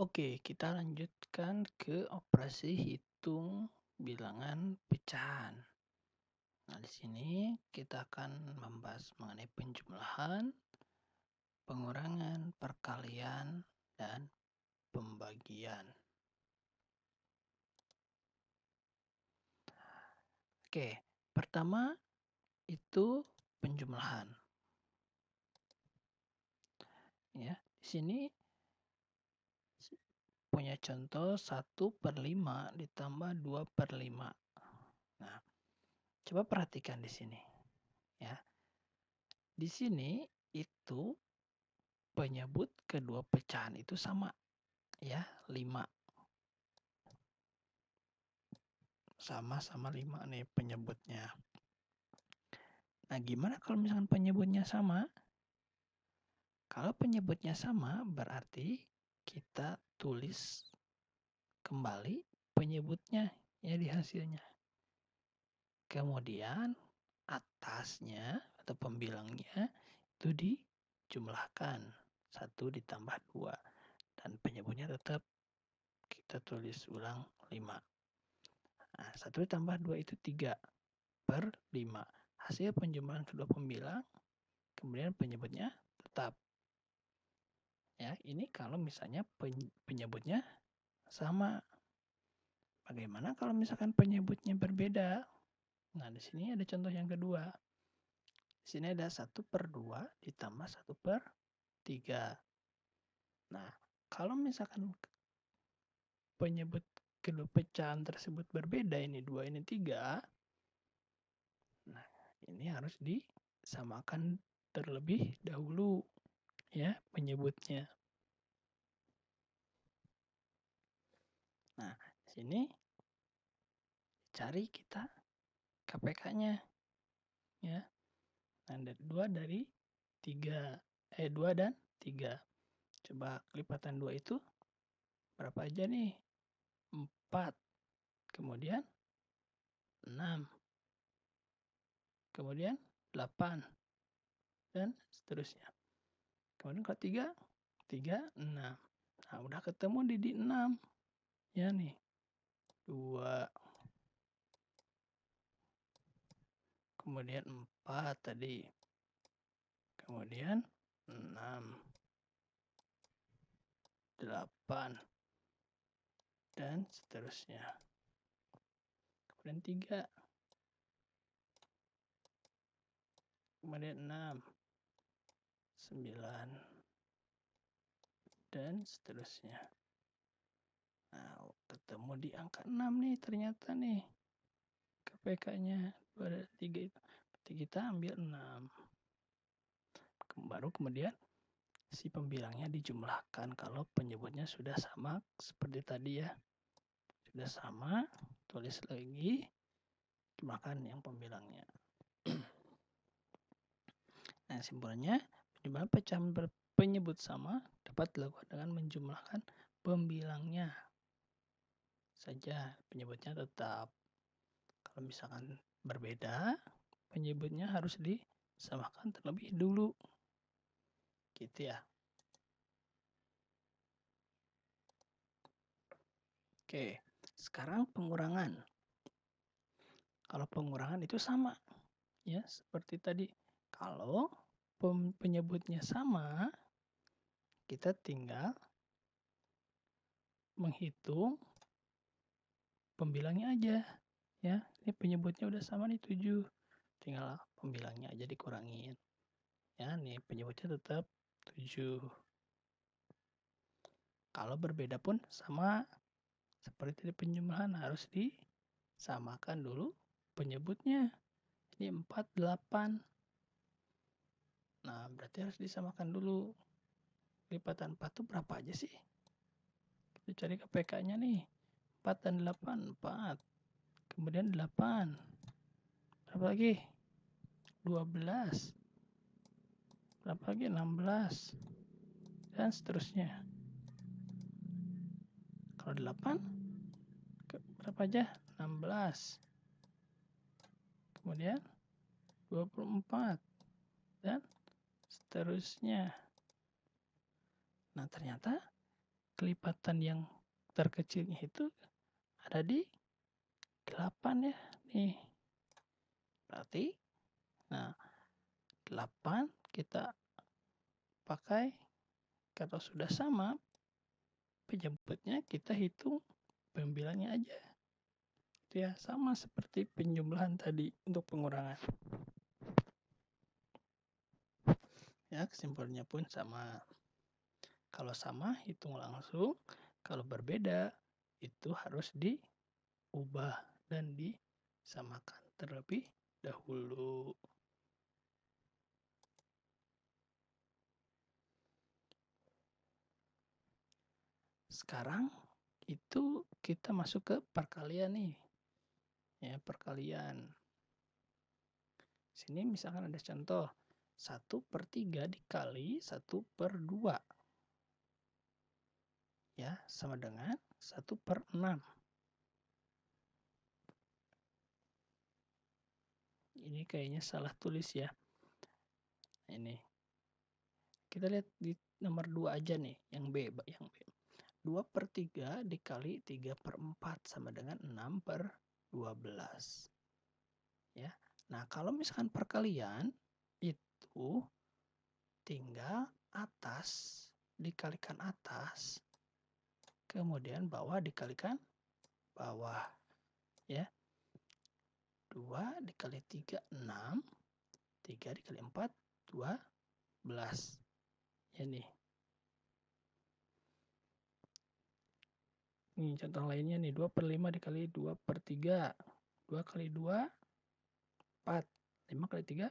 Oke, kita lanjutkan ke operasi hitung bilangan pecahan. Nah, di sini kita akan membahas mengenai penjumlahan, pengurangan, perkalian, dan pembagian. Oke, pertama itu penjumlahan. Ya, di sini punya contoh 1/5 ditambah 2/5. Nah, coba perhatikan di sini. Ya, di sini itu penyebut kedua pecahan itu sama, ya, 5. Sama-sama 5 nih penyebutnya. Nah, gimana kalau misalkan penyebutnya sama? Kalau penyebutnya sama, berarti kita tulis kembali penyebutnya ya di hasilnya. Kemudian atasnya atau pembilangnya itu dijumlahkan. 1 ditambah 2. Dan penyebutnya tetap kita tulis ulang 5. Nah, 1 ditambah 2 itu 3/5. Hasil penjumlahan kedua pembilang, kemudian penyebutnya tetap. Ya, ini kalau misalnya penyebutnya sama. Bagaimana kalau misalkan penyebutnya berbeda? Nah, di sini ada contoh yang kedua. Di sini ada 1/2 ditambah 1/3. Nah, kalau misalkan penyebut kedua pecahan tersebut berbeda, ini 2, ini 3. Nah, ini harus disamakan terlebih dahulu ya penyebutnya. Nah, di sini cari kita KPK-nya ya. Nah, 2 dari 3 2 dan 3. Coba kelipatan 2 itu berapa aja nih? 4. Kemudian 6. Kemudian 8 dan seterusnya. Kemudian kalau 3 6. Nah, udah ketemu di 6. Ya nih. 2. Kemudian 4 tadi. Kemudian 6. 8 dan seterusnya. Kemudian 3. Kemudian 6. 9 dan seterusnya. Nah, ketemu di angka 6 nih ternyata nih. KPK-nya 2 dari 3 itu. Berarti kita ambil 6. Baru kemudian si pembilangnya dijumlahkan kalau penyebutnya sudah sama seperti tadi ya. Sudah sama, tulis lagi, jumlahkan yang pembilangnya. Nah, simpulnya penjumlahan pecahan berpenyebut sama dapat dilakukan dengan menjumlahkan pembilangnya saja. Penyebutnya tetap. Kalau misalkan berbeda, penyebutnya harus disamakan terlebih dulu. Gitu ya. Oke, sekarang pengurangan. Kalau pengurangan itu sama, ya seperti tadi. Kalau penyebutnya sama, kita tinggal menghitung pembilangnya aja. Ya, ini penyebutnya udah sama nih 7. Tinggal pembilangnya aja dikurangin. Ya, nih penyebutnya tetap 7. Kalau berbeda pun sama. Seperti di penjumlahan harus disamakan dulu penyebutnya. Ini 4, 8. Nah, berarti harus disamakan dulu. Lipatan 4 itu berapa aja sih? Kita cari KPK-nya nih. 4 dan 8, 4. Kemudian 8. Berapa lagi? 12. Berapa lagi? 16. Dan seterusnya. Kalau 8, berapa aja? 16. Kemudian 24. Dan seterusnya. Nah, ternyata kelipatan yang terkecilnya itu ada di 8 ya. Nih. Berarti, nah 8 kita pakai, kalau sudah sama, penjemputnya kita hitung pembilangnya aja. Itu ya, sama seperti penjumlahan tadi untuk pengurangan. Ya, kesimpulannya pun sama. Kalau sama, hitung langsung. Kalau berbeda, itu harus diubah dan disamakan terlebih dahulu. Sekarang itu kita masuk ke perkalian nih. Ya, perkalian. Sini misalkan ada contoh. 1/3 dikali 1/2. Ya, sama dengan 1/6. Ini kayaknya salah tulis ya. Ini. Kita lihat di nomor 2 aja nih, yang B. 2/3 dikali 3/4 sama dengan 6/12. Ya. Nah, kalau misalkan perkalian itu tinggal atas dikalikan atas, kemudian bawah dikalikan bawah. Ya. 2 dikali 3, 6. 3 dikali 4, 12. Ya nih. Ini contoh lainnya nih, 2/5 dikali 2/3. 2 kali 2, 4. 5 kali 3,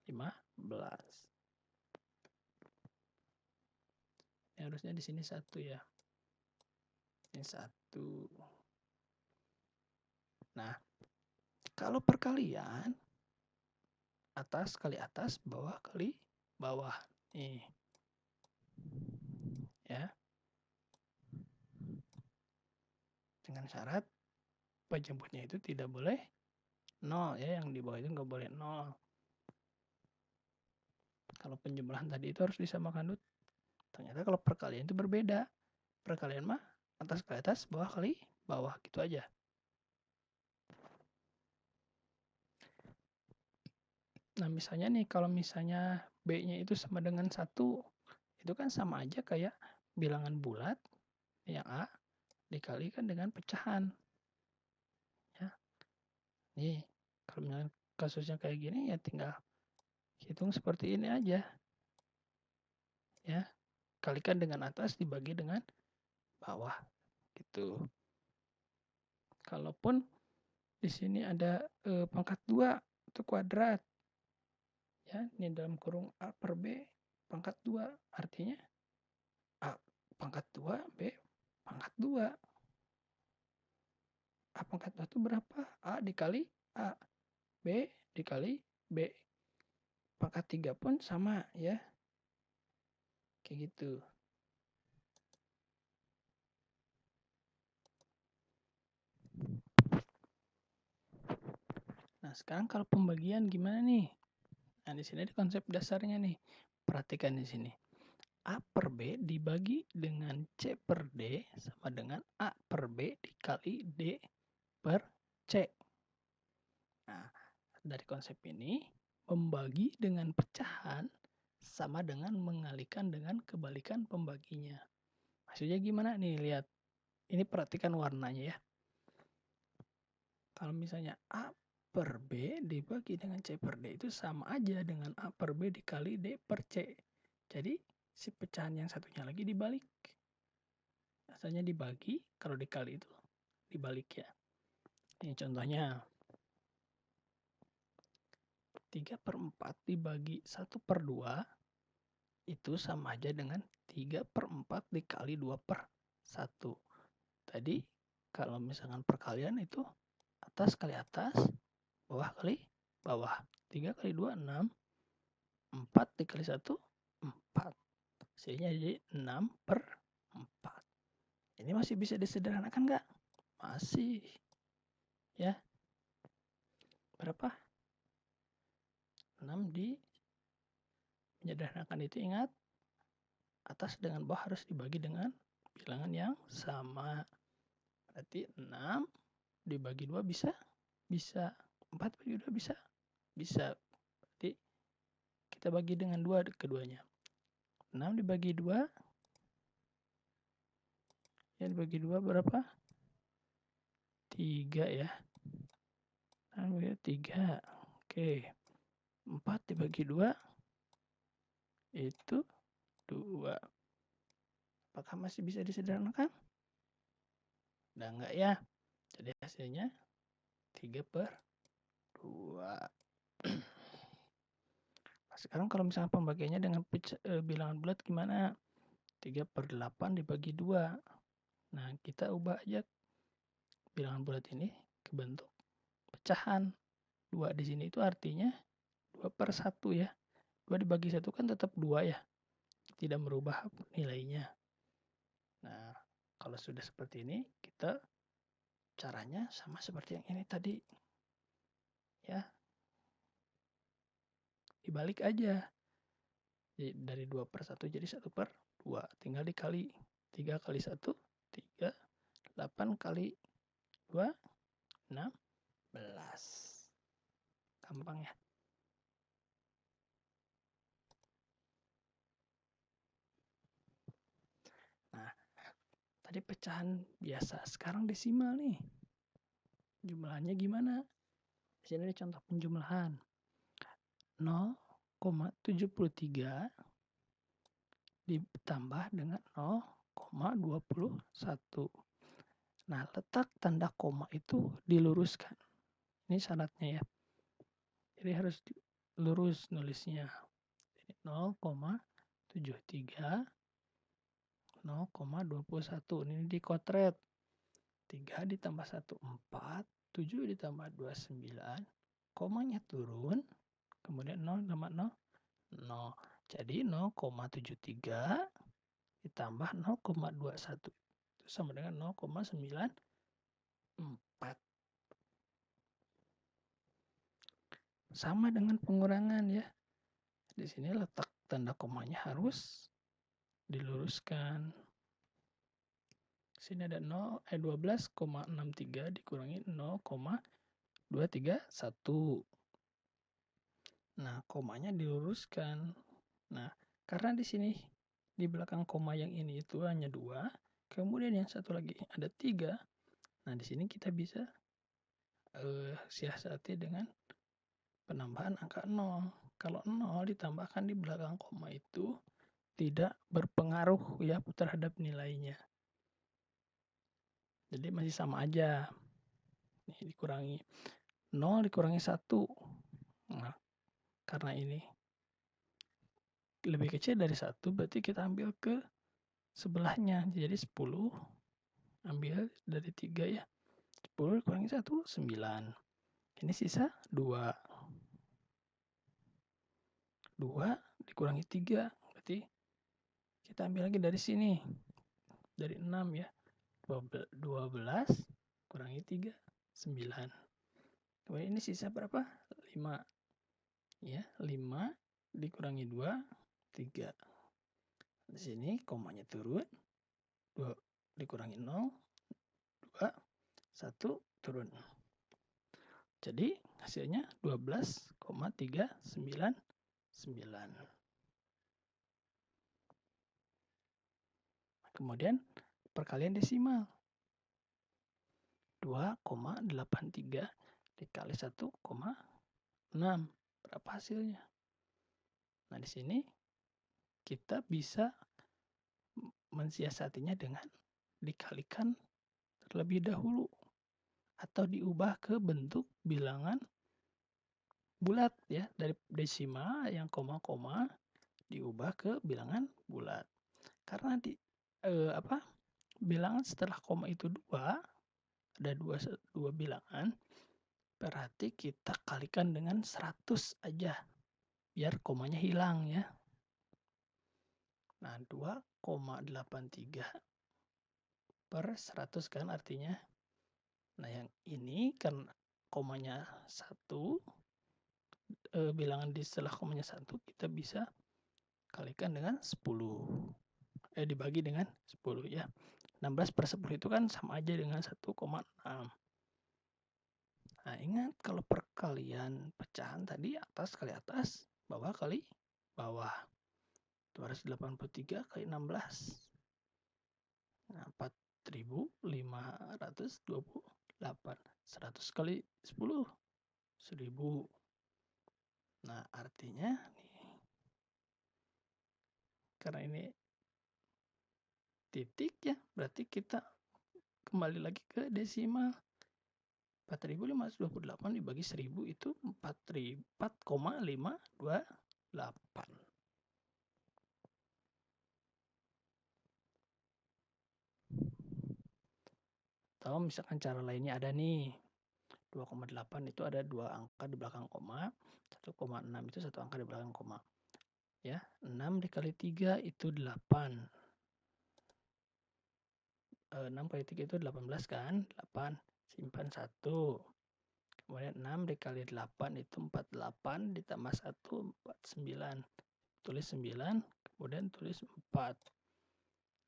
15. Ini harusnya di sini 1 ya. Ini 1. Nah, kalau perkalian, atas kali atas, bawah kali bawah. Nih. Ya. Dengan syarat penjemputnya itu tidak boleh 0 ya, yang di bawah itu nggak boleh 0. Kalau penjumlahan tadi itu harus disamakan dulu. Ternyata kalau perkalian itu berbeda. Perkalian mah atas kali atas, bawah kali bawah, gitu aja. Nah, misalnya nih, kalau misalnya B-nya itu sama dengan 1, itu kan sama aja kayak bilangan bulat yang A dikalikan dengan pecahan. Ya. Nih, kalau misalnya kasusnya kayak gini, ya tinggal hitung seperti ini aja. Ya, kalikan dengan atas dibagi dengan bawah, gitu. Kalaupun di sini ada pangkat 2 itu kuadrat. Ya, ini dalam kurung A per B pangkat 2, artinya A pangkat 2, B pangkat 2. A pangkat 2 itu berapa? A dikali A. B dikali B. Pangkat 3 pun sama ya. Kayak gitu. Nah, sekarang kalau pembagian gimana nih? Nah, di sini ada konsep dasarnya nih. Perhatikan di sini. A per B dibagi dengan C per D sama dengan A per B dikali D per C. Nah, dari konsep ini, membagi dengan pecahan sama dengan mengalihkan dengan kebalikan pembaginya. Maksudnya gimana nih? Lihat. Ini perhatikan warnanya ya. Kalau misalnya A per B dibagi dengan C per D itu sama aja dengan A per B dikali D per C. Jadi si pecahan yang satunya lagi dibalik. Asalnya dibagi, kalau dikali itu dibalik ya. Ini contohnya. 3/4 dibagi 1/2 itu sama aja dengan 3/4 dikali 2/1. Tadi kalau misalkan perkalian itu atas kali atas, bawah kali bawah. 3 kali 2, 6. 4 dikali 1, 4. Hasilnya jadi 6/4. Ini masih bisa disederhanakan nggak? Masih. Ya. Berapa? 6 menyederhanakan itu ingat, atas dengan bawah harus dibagi dengan bilangan yang sama. Berarti 6 dibagi 2 bisa? Bisa. 4 bagi 2 bisa? Bisa. Berarti kita bagi dengan 2 keduanya. 6 dibagi 2, ya dibagi 2 berapa? 3 ya. 3. Oke. 4 dibagi 2 itu 2. Apakah masih bisa disederhanakan? Udah enggak ya? Jadi hasilnya 3/2. Nah, sekarang kalau misalnya pembagiannya dengan bilangan bulat gimana? 3/8 dibagi 2. Nah, kita ubah aja bilangan bulat ini ke bentuk pecahan. 2 di sini itu artinya 2/1 ya. 2 dibagi 1 kan tetap 2 ya. Tidak merubah nilainya. Nah, kalau sudah seperti ini, kita caranya sama seperti yang ini tadi. Ya. Dibalik aja. Jadi dari 2/1 jadi 1/2. Tinggal dikali 3 kali 1, 3. 8 kali 2, 16. Gampang ya. Nah, tadi pecahan biasa. Sekarang desimal nih. Jumlahannya gimana? Di sini ada contoh penjumlahan. 0,73 ditambah dengan 0,21. Nah, letak tanda koma itu diluruskan. Ini syaratnya ya. Jadi harus lurus nulisnya. 0,73, 0,21. Ini dikotret. 3 ditambah 1, 4. 7 ditambah 2, 9. Komanya turun. Kemudian 0 tambah 0, 0. Jadi 0,73 ditambah 0,21. Itu sama dengan 0,94. Sama dengan pengurangan ya. Di sini letak tanda komanya harus diluruskan. Sini ada 12,63 dikurangi 0,231. Nah, komanya diluruskan. Nah, karena di sini di belakang koma yang ini itu hanya 2, kemudian yang satu lagi ada 3. Nah, di sini kita bisa siasati dengan penambahan angka 0. Kalau 0 ditambahkan di belakang koma itu tidak berpengaruh ya terhadap nilainya. Jadi masih sama aja. Ini dikurangi 0 dikurangi 1. Nah, karena ini lebih kecil dari 1, berarti kita ambil ke sebelahnya. Jadi 10 ambil dari 3 ya. 10 dikurangi 1, 9. Ini sisa 2. 2 dikurangi 3, berarti kita ambil lagi dari sini. Dari 6 ya. 12 kurangi 3, 9. Kemudian ini sisa berapa? 5. Ya, 5 dikurangi 2, 3. Di sini komanya turun. 2 dikurangi 0, 2, 1 turun. Jadi hasilnya 12,399. Kemudian perkalian desimal. 2,83 dikali 1,6. Berapa hasilnya? Nah, di sini kita bisa mensiasatinya dengan dikalikan terlebih dahulu atau diubah ke bentuk bilangan bulat ya, dari desimal yang koma-koma diubah ke bilangan bulat. Karena bilangan setelah koma itu 2, ada dua bilangan, berarti kita kalikan dengan 100 aja biar komanya hilang ya. Nah, 2,83 per 100 kan artinya. Nah, yang ini kan komanya 1, bilangan di setelah komanya 1 kita bisa kalikan dengan 10. dibagi dengan 10 ya. 16 per 10 itu kan sama aja dengan 1,6. Nah, ingat kalau perkalian pecahan tadi atas kali atas, bawah kali bawah. 283 kali 16. Nah, 4.528. 100 kali 10, 1000. Nah, artinya nih, karena ini titik ya, berarti kita kembali lagi ke desimal. 4.528 dibagi 1000 itu 4,528. Atau misalkan cara lainnya ada nih. 2,8 itu ada 2 angka di belakang koma. 1,6 itu 1 angka di belakang koma. Ya, 6 dikali 3 itu 8. 6 kali 3 itu 18 kan? 8. Simpan 1. Kemudian 6 dikali 8 itu 48 ditambah 1, 49. Tulis 9, kemudian tulis 4.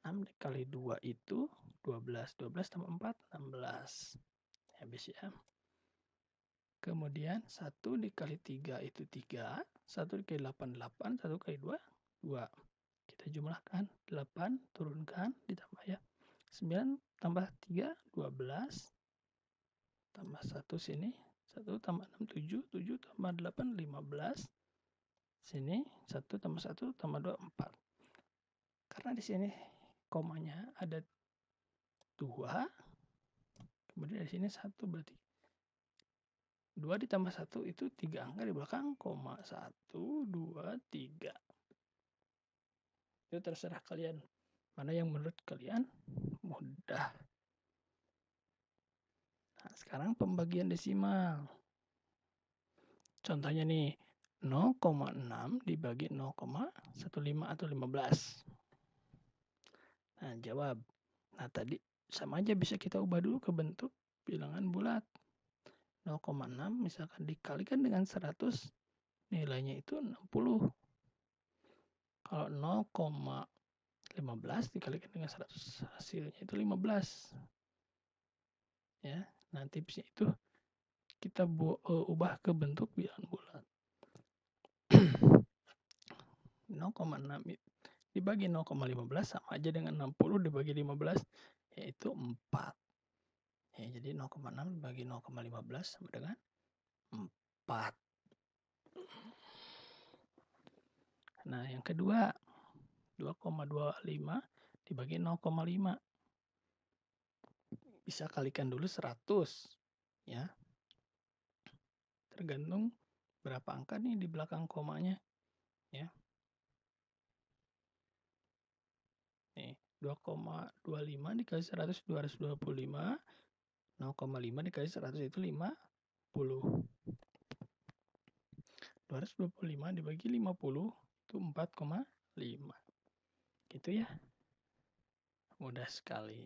6 dikali 2 itu 12. 12 tambah 4, 16. Habis ya. Kemudian 1 dikali 3 itu 3. 1 dikali 8, 8. 1 kali 2, 2. Kita jumlahkan. 8 turunkan, ditambah ya. 9 tambah 3, 12. Tambah 1 sini. 1 tambah 6, 7. 7 tambah 8, 15. Sini 1 tambah 1 tambah 2, 4. Karena di sini komanya ada 2. Kemudian di sini 1 berarti 2 ditambah 1 itu 3 angka di belakang koma. 1, 2, 3. Itu terserah kalian. Mana yang menurut kalian mudah. Nah, sekarang pembagian desimal. Contohnya nih, 0,6 dibagi 0,15 atau 15. Nah, jawab. Nah, tadi sama aja bisa kita ubah dulu ke bentuk bilangan bulat. 0,6 misalkan dikalikan dengan 100, nilainya itu 60. Kalau 0,15 dikalikan dengan 100, hasilnya itu 15. Ya, nah tipsnya itu kita ubah ke bentuk bilangan bulat. 0,6 dibagi 0,15 sama aja dengan 60 dibagi 15, yaitu 4. Ya, jadi 0,6 dibagi 0,15 sama dengan 4. Nah, yang kedua, 2,25 dibagi 0,5. Bisa kalikan dulu 100. Ya. Tergantung berapa angka nih di belakang komanya. Ya. Nih, 2,25 dikali 100, 225. 0,5 dikali 100 itu 50. 225 dibagi 50 itu 4,5. Gitu ya. Mudah sekali.